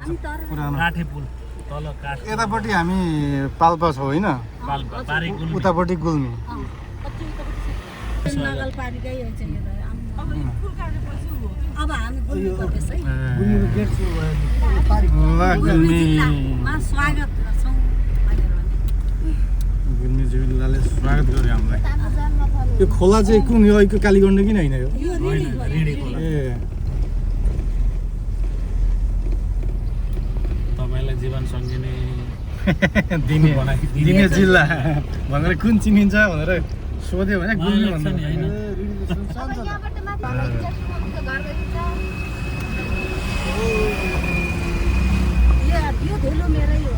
पुरानो काठे पुल तल काठ यतापट्टि हामी पाल्पा छौँ होइन पाल्पा पारी गुल्मी उतापट्टि गुल्मी नगरपालिकै हो चाहिँ यो त अब हामी गुल्मी पर्दैछ है गुल्मी जिल्लामा स्वागत गर्छौँ भनेर गुल्मी जिल्लाले स्वागत गर्यो हामीलाई यो खोला चाहिँ कुन यो अहिलेको कालीगण्डकी किन होइन यो रिडी खोला ए तपाईँलाई जीवन सङ्गिनी दिने जिल्ला भनेर कुन चिनिन्छ भनेर सोध्यो भने गुल्मी छ नि होइन यो धुलो मेरै हो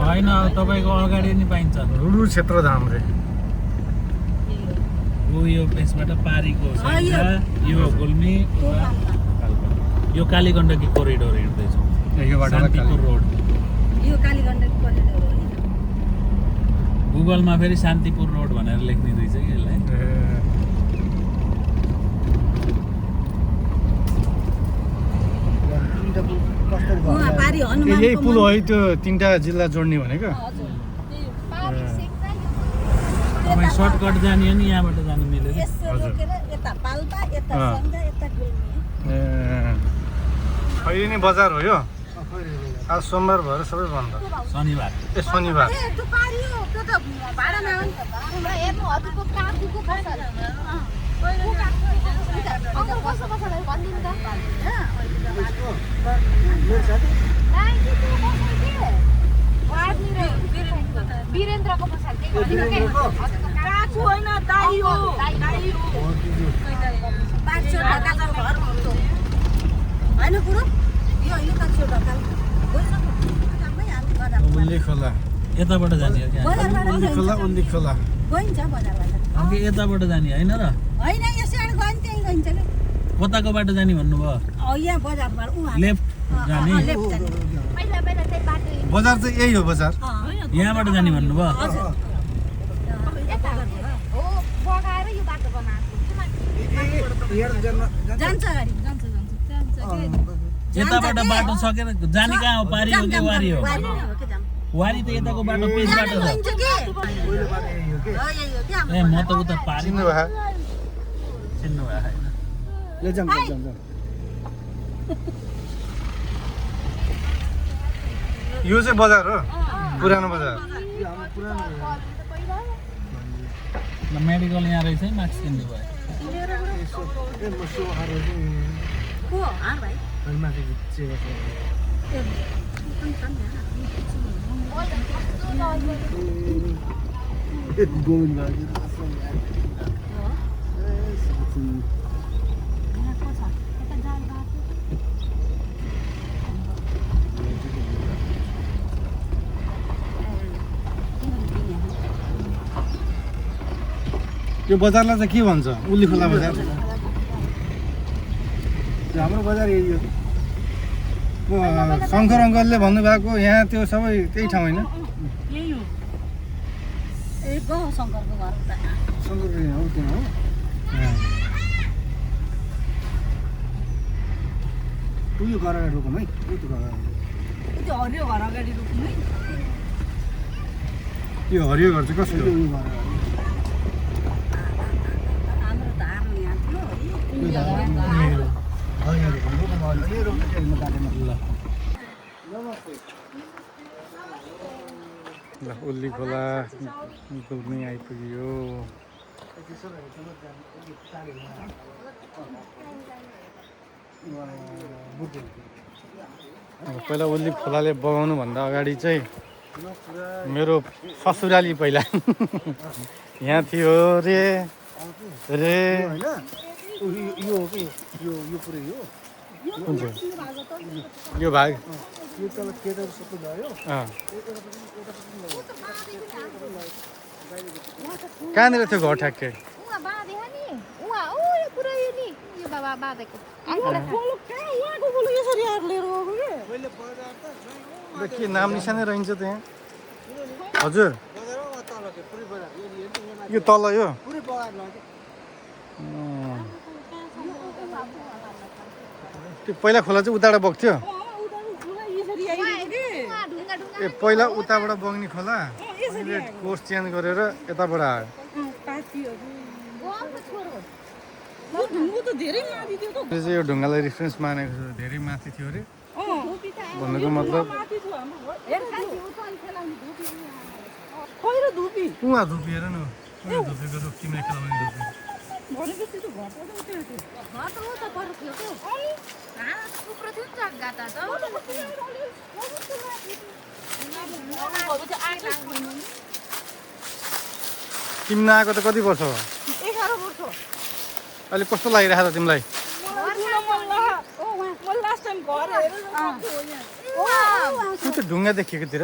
होइन तपाईँको अगाडि नि पाइन्छ रुडु क्षेत्रधाम रे यो यसबाट पारीको साइड यो गुल्मी यो कालीगण्डकी कोरिडोर हिँड्दैछौँ शान्तिपुर रोड यो कालीगण्डकी कोरिडोर हो गुगलमा फेरि शान्तिपुर रोड भनेर लेख्ने रहेछ कि यसलाई उहाँ पारी हनुमान यही पुल हो है त्यो तीनटा जिल्ला जोड्ने भनेको तपाईँ सर्टकट जाने हो नि यहाँबाट जानु मिल्यो कि यसो रोकेर यता पाल्पा यता सङ्घा यता गुल्मी अहिले नै बजार हो यो आज सोमबार भएर सबै बन्द शनिबार ए शनिबार ए त्यो पारी हो त्यो त भाडामा हो नि त हेर्नु हजुरको काकुको फसल वीरेन्द्रको पसल काकु होइन दाई हो पाँचसौ ढकाल घर हुन्छ होइन कुरो यो होइन 500 ढकाल गइसक्यो काममै हामी बजार उल्ली खोला यताबाट जाने हो क्या उल्ली खोला गइन्छ बजारबाट अघि यताबाट जाने होइन र होइन यसबाट गयो त्यहीँ गइन्छ नि कताको बाटो जाने भन्नुभयो यहाँ बजारबाट उहाँ लेफ्ट जाने लेफ्ट जाने पहिला पहिला चाहिँ बाटो बजार चाहिँ यही हो बजार यहाँबाट जाने भन्नुभयो हजुर यता हो बगाएर यो बाटो बनाएको जान्छ गाडी जान्छ यताबाट बाटो सकेर जाने कहाँ हो पारी हो कि वारी हो वारी त यताको बाटो पेजबाट छ ए म त उता पारी चिन्नु भयो चिन्नु भयो होइन यो चाहिँ बजार हो पुरानो बजार ल मेडिकल यहाँ रहेछ है मास्क किन्नु भयो को हार भाइ यो बजारलाई चाहिँ के भन्छ उल्ली खोला बजार हाम्रो बजार यही हो शङ्कर अङ्कलले भन्नुभएको यहाँ त्यो सबै त्यही ठाउँ होइन यही हो ए गाउँ शङ्करको घर उता शङ्कर हो त्यहाँ हो उयो घर अगाडि रोकौँ है त्यो हरियो घर अगाडि रोक्नु है यो हरियो घर चाहिँ कसको हाम्रो त हाम्रो यहाँ थियो ल उल्ली खोला गुल्मी आइपुग्यो पहिला उल्ली खोलाले बगाउनुभन्दा अगाडि चाहिँ मेरो ससुराली पहिला यहाँ थियो रे रे यो हो कि यो पुरै हो यो भाग यो तल केटाहरु सबै भयो कहाँनिर थियो घर ठ्याक्कै उहाँ बाँधे नि उहाँ ओ यो पुरै नि यो बाबा बाँधेको के नाम निशानै रहन्छ त्यहाँ हजुर यो तल यो त्यो पहिला खोला चाहिँ उताबाट बग्थ्यो ए पहिला उताबाट बग्ने खोला अहिले कोर्स चेन्ज गरेर यताबाट आयो यो चाहिँ यो ढुङ्गालाई रेफरेन्स मानेको छ धेरै माथि थियो अरे भन्नुको मतलब उहाँ धुपी हेर न धुपीको रुख तिमीले खेलाउने धुपी तिमी नआएको त कति वर्ष भयो 11 वर्ष अहिले कस्तो लागिरहेको छ तिमीलाई त्यो त ढुङ्गा देखिएकोतिर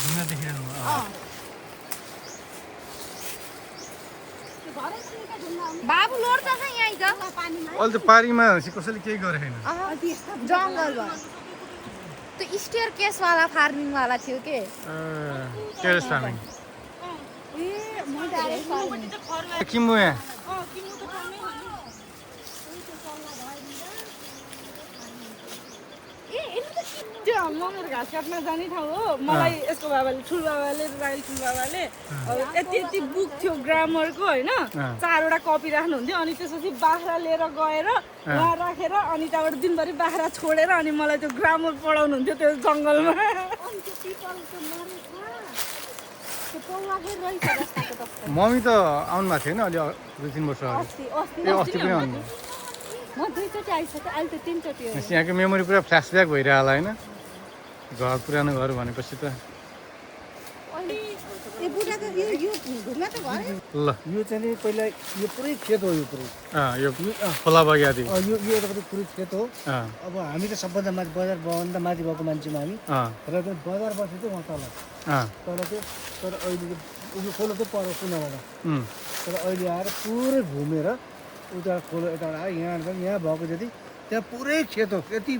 ढुङ्गा देखिरहेको बाबु लोड्छ छ यहीँ जा अहिले त पारीमा कसैले केही गरे छैन जङ्गल भयो त्यो स्टेयर केस वाला फार्मिङ वाला थियो के टेरेस फार्मिङ किम्बु यहाँ त्यो मगर घाँस काट्न जाने ठाउँ हो मलाई यसको बाबाले ठुलबाबाले राइल ठुलबाबाले यति यति बुक थियो ग्रामरको होइन 4वटा कपी राख्नुहुन्थ्यो अनि त्यसपछि बाख्रा लिएर गएर उहाँ राखेर अनि त्यहाँबाट दिनभरि बाख्रा छोडेर अनि मलाई त्यो ग्रामर पढाउनुहुन्थ्यो त्यो जङ्गलमा मम्मी त आउनु भएको थिएन अलि 2-3 वर्ष अगाडि अस्ति पनि आउनु म 2 चोटि आइसक्यो अहिले त 3 चोटि हो यहाँको मेमोरी पुरा फ्ल्यासब्याक भइरह होला होइन घर पुरानो घर भनेपछि त ल यो चाहिँ पहिला यो पुरै खेत हो यो पुरै यो खोला बग्या थियो यो पुरै खेत हो अब हामी त सबभन्दा माथि बजारभन्दा माथि भएको मान्छे हामी र त्यो बजार बसेको थियो उहाँ तल तर अहिले यो खोलो चाहिँ पर कुनाबाट तर अहिले आएर पुरै घुमेर उता खोलो यताबाट आयो यहाँ भएको जति त्यहाँ पुरै खेत हो यति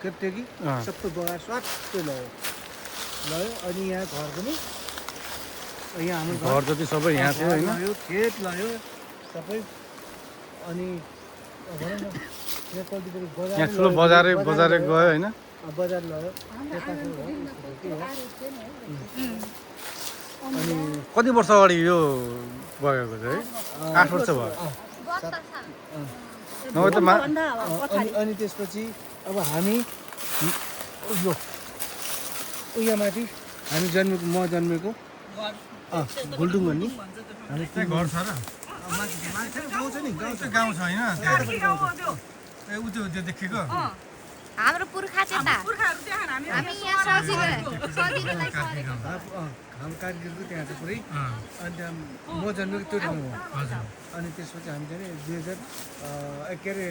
खेत थियो कि सबै बगाएर स्वाटै लयो अनि यहाँ घर पनि यहाँ हाम्रो घर जति सबै यहाँ थियो होइन यो खेत लयो सबै अनि यहाँ ठुलो बजारै गयो होइन बजार लयो अनि कति वर्ष अगाडि यो बगेको चाहिँ 8 वर्ष भयो नभए त अनि त्यसपछि अब हामी उयो माथि हामी जन्मेको म जन्मेको गुल्डुङ भन्ने हामी त्यहाँ घर छ र गाउँ छ नि गाउँ छ होइन ए उ त्यो देखेको हाम्रो पुर्खा चाहिँ हामी यहाँ सजिलोलाई हाम्रो काठगिरको त्यहाँ छ पुरै अनि त्यहाँ म जन्मेको त्यो ठाउँ हो अनि त्यसपछि हामी चाहिँ 2000 के अरे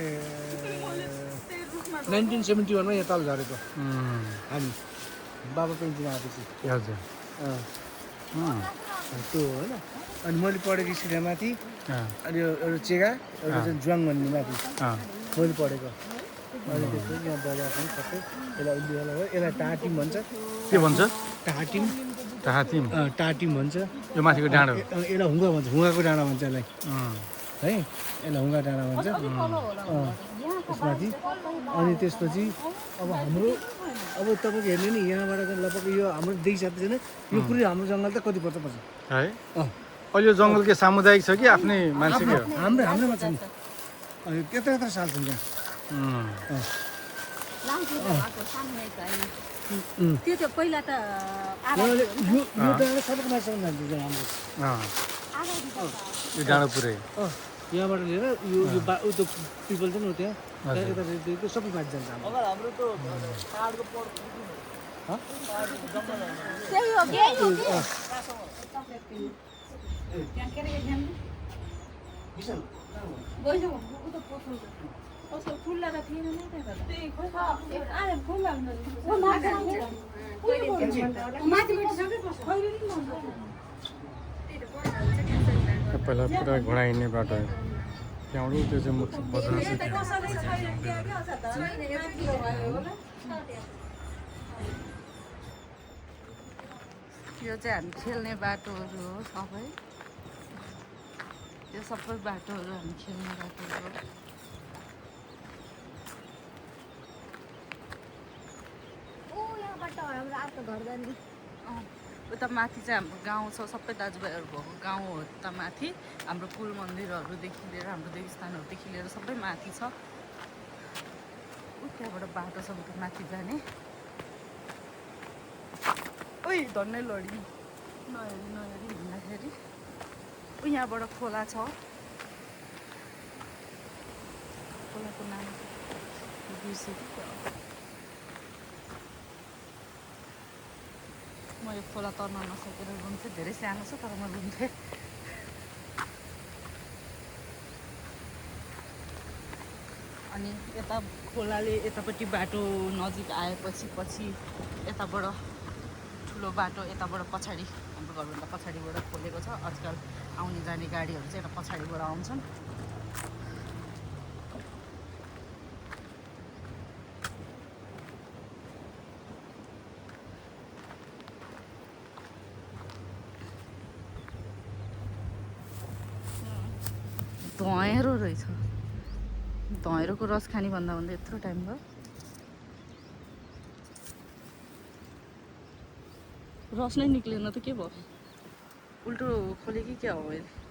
1971 मा यहाँ तल झरेको हामी बाबा पेन्सन आएपछि हजुर त्यो होइन अनि मैले पढेको स्कुलमाथि अनि एउटा चेगा एउटा चाहिँ जुवाङ भन्ने माथि मैले पढेको अनि त्यसपछि यहाँ बजार पनि सबै यसलाई उल्लिवाला हो यसलाई टाटिम भन्छ के भन्छ टाटिम टाटिम भन्छ यो माथिको डाँडो यसलाई हुँगा भन्छ हुँगाको डाँडा भन्छ यसलाई है यसलाई हुँगा डाँडा भन्छ त्यसमाथि अनि त्यसपछि अब हाम्रो अब तपाईँको हेर्नु नि यहाँबाट लगभग यो हाम्रो देखि साथै छैन यो पुरै हाम्रो जङ्गल त कति पर्छ है अहिले यो जङ्गल के सामुदायिक छ कि आफ्नै मान्छेकै हो हाम्रोमा छ नि अनि यत्रो साल छ त्यहाँ त्यो त पहिला त यो डाँडा सबैको मान्छेसँग जान्छ हाम्रो यो डाँडो पुरै यहाँबाट लिएर यो त्यो पिपल छ नि त्यहाँ यता सबै माथि जान्छ पहिला पुरा घोडा हिँड्ने बाटो त्यहाँबाट त्यो चाहिँ मुख्य बजार चाहिँ यो चाहिँ हामी खेल्ने बाटोहरू हो सबै यो सबै बाटोहरू हामी खेल्ने बाटोहरू हो घर जाने उता माथि चाहिँ हाम्रो गाउँ छ सबै दाजुभाइहरू भएको गाउँ हो उता माथि हाम्रो कुल मन्दिरहरूदेखि लिएर हाम्रो देवस्थानहरूदेखि लिएर सबै माथि छ त्यहाँबाट बाटो छ उता माथि जाने ओइ धन्नै लडी नहेरी हिँड्दाखेरि यहाँबाट खोला छ खोलाको नाम बिर्सेँ म यो खोला तर्न नसकेर रुन्थेँ धेरै सानो छ तर म रुन्थेँ अनि यता खोलाले यतापट्टि बाटो नजिक आएपछि यताबाट ठुलो बाटो यताबाट पछाडि हाम्रो घरभन्दा पछाडिबाट खोलेको छ आजकल आउने जाने गाडीहरू चाहिँ यता पछाडिबाट आउँछन् धँयरो रहेछ धँयरोको रस खाने भन्दा यत्रो टाइम भयो रस नै निक्लेन त के भयो उल्टो खोले कि क्या हो अहिले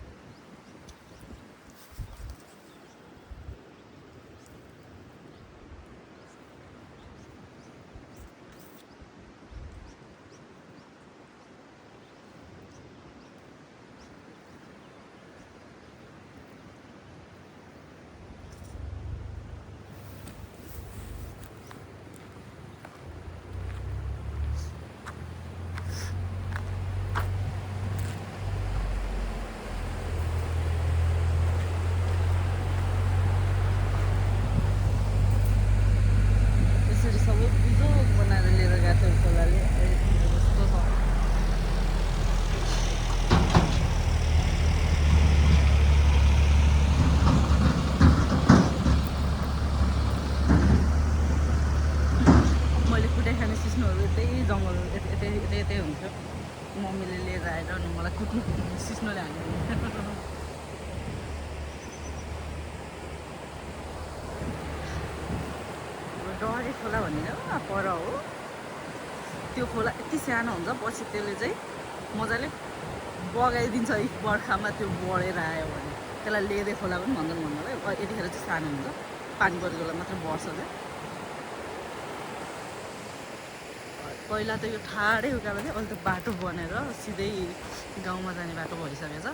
यतै हुन्थ्यो मम्मीले लिएर आएर अनि मलाई कुट्नु सिस्नोले हाल्यो डरे खोला भनेर पर हो त्यो खोला यति सानो हुन्छ पछि त्यसले चाहिँ मजाले बगाइदिन्छ बर्खामा त्यो बढेर आयो भने त्यसलाई लेदे खोला पनि भन्छन् भन्नलाई यतिखेर चाहिँ सानो हुन्छ पानी परेको बेला मात्र बढ्छ चाहिँ पहिला त यो ठाडै उकालो थियो अहिले त बाटो बनेर सिधै गाउँमा जाने बाटो भइसकेछ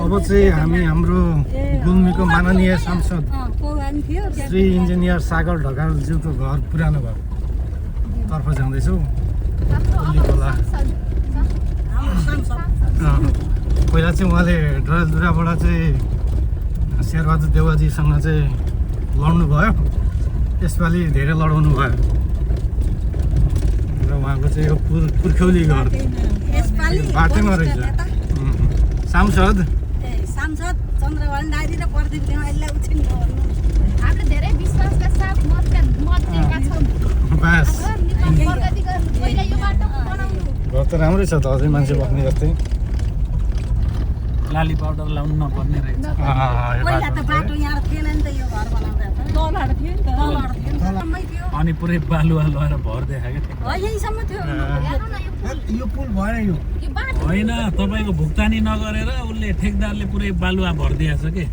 अब चाहिँ हामी हाम्रो गुल्मीको माननीय सांसद श्री इन्जिनियर सागर ढकालज्यूको घर पुरानो घर तर्फ जाँदैछौँ खोला पहिला चाहिँ उहाँले डडेलधुराबाट चाहिँ शेरबहादुर देउवाजीसँग चाहिँ लड्नु भयो यसपालि धेरै लडाउनु भयो र उहाँको चाहिँ यो पुर्ख्यौली घर बाटैमा रहेछ सांसद चन्द्रभान दाइजी र प्रदीप देवालीलाई उछिन गर्नु हामीले धेरै विश्वासका साथ मत दिएका छौँ बस प्रगति गर्नु पहिला यो बाटो बनाउनु घर त राम्रै छ त अझै मान्छे बस्ने जस्तै लाली पाउडर लाउनु नपर्ने रहेछ पहिला त बाटो यहाँ थिएन नि त यो घर बनाउँदा तलबाट थियो नि त तलमै थियो अनि पुरै बालुवा लगाएर भर देखायो हो यहीसम्म थियो यो पुल भएन यो होइन तपाईँको भुक्तानी नगरेर उसले ठेकदारले पुरै बालुवा भरिदिएछ के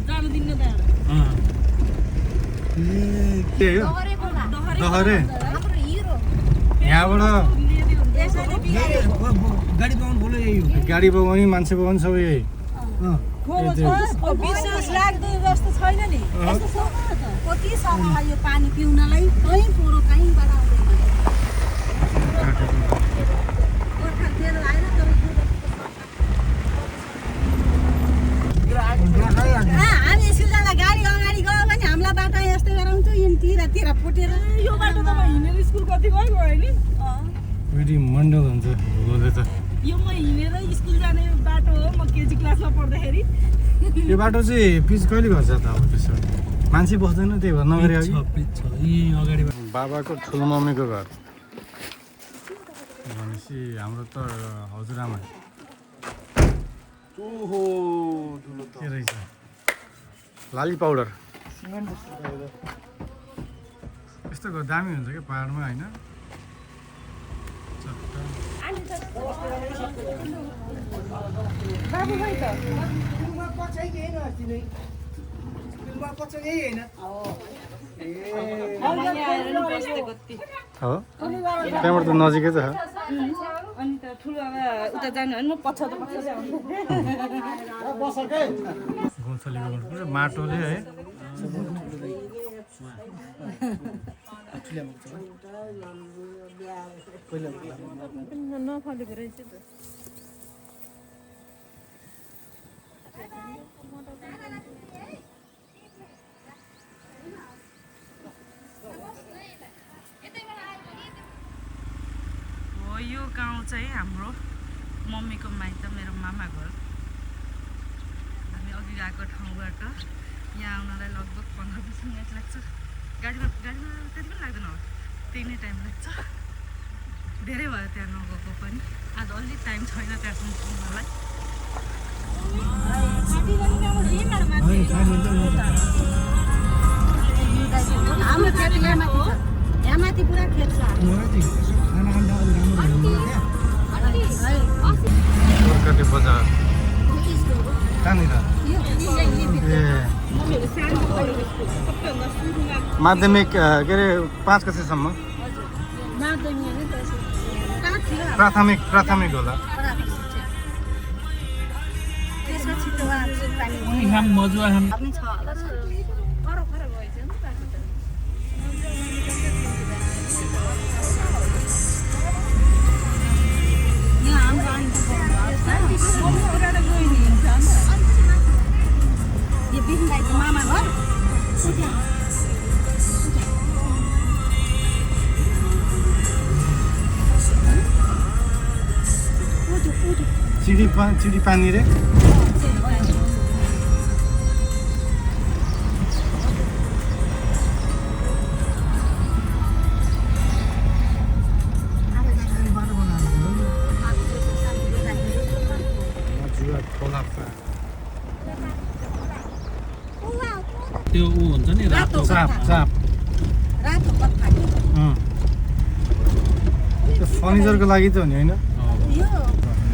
जानु दिन्न त के हो दहरे हाम्रो हिरो यहाँबाट गाडी पाउनु बोल्यो यही हो गाडी बगाउने मान्छे बगाउने सबै यही विश्वास लाग्दो जस्तो छैन नि कति समय यो पानी पिउनलाई कहीँ पोरो कहीँबाट हामी स्कुल जाँदा गाडी अगाडि गयो भने हामीलाई बाटो यस्तै गराउँछु तिर फुटेर यो बाटो त म हिँडेर स्कुल कति गयो नि फेरि मण्डल हुन्छ भूगोलले त यो म हिँडेर स्कुल जाने बाटो हो म केजी क्लासमा पढ्दाखेरि यो बाटो चाहिँ पिच कहिले गर्छ त अब त्यसो मान्छे बस्दैन त्यही भएर नगरे अघि यहीँ अगाडि बाबाको ठुलो मम्मीको घर भनेपछि हाम्रो त हजुरआमा के रहेछ लाली पाउडर यस्तो दामी हुन्छ क्या पाहाडमा होइन बाबु खै त हो त्यहाँबाट त नजिकै त छ अनि त ठुलो अब उता जानु होइन म पछाउदा गौँथलीको पुरा माटोले है नफलेको रहेछ त हो यो गाउँ चाहिँ हाम्रो मम्मीको माइत मेरो मामा घर हामी अघि गएको ठाउँबाट यहाँ आउनलाई लगभग 15-20 मिनट लाग्छ गाडीमा त्यति पनि लाग्दैन होला त्यही नै टाइम लाग्छ धेरै भयो त्यहाँ नगएको पनि आज अलि टाइम छैन त्यहाँसम्म पुग्नलाई हाम्रो खेत यहाँ माथि पुरा खेत छ गोर्खाली बजार कहाँनिर ए माध्यमिक के अरे 5 कक्षासम्म प्राथमिक होला खाम मजुवा खाम मामा घर चिडी पानी रे त्यो ऊ हुन्छ नि रातो चाप रातो कत्था त्यो फर्निचरको लागि त हो नि होइन यो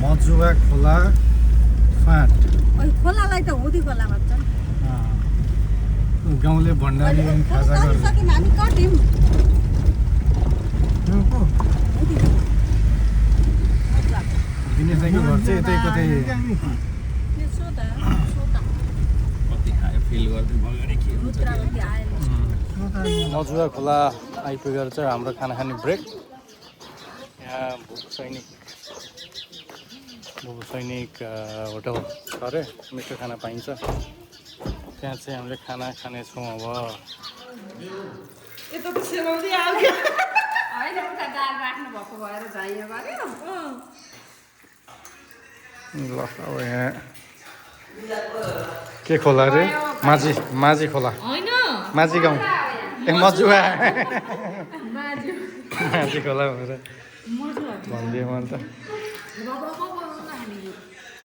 मजुवा खोला फाँट खोलालाई त हुदी खोला भन्छ गाउँले भण्डारी खाजा गर्छ सकिन हामी कट्यौँ दिनेश दाइको घर चाहिँ यतै कतै कति खायो फिल गर्दै अगाडि के हुन्छ मजुवा खोला आइपुगेर चाहिँ हाम्रो खाना खाने ब्रेक यहाँ भूप सैनिक होटल छ अरे मिठो खाना पाइन्छ त्यहाँ चाहिँ हामीले खाना खानेछौँ अब यता त सेलाउँदै आयो होइन उता दाल राख्नु भएको भएर झाइयो भयो ल अब यहाँ के खोला रे माझी खोला होइन माझी गाउँ ए मजुवा माझी खोला भनेर भनिदिएँ मैले त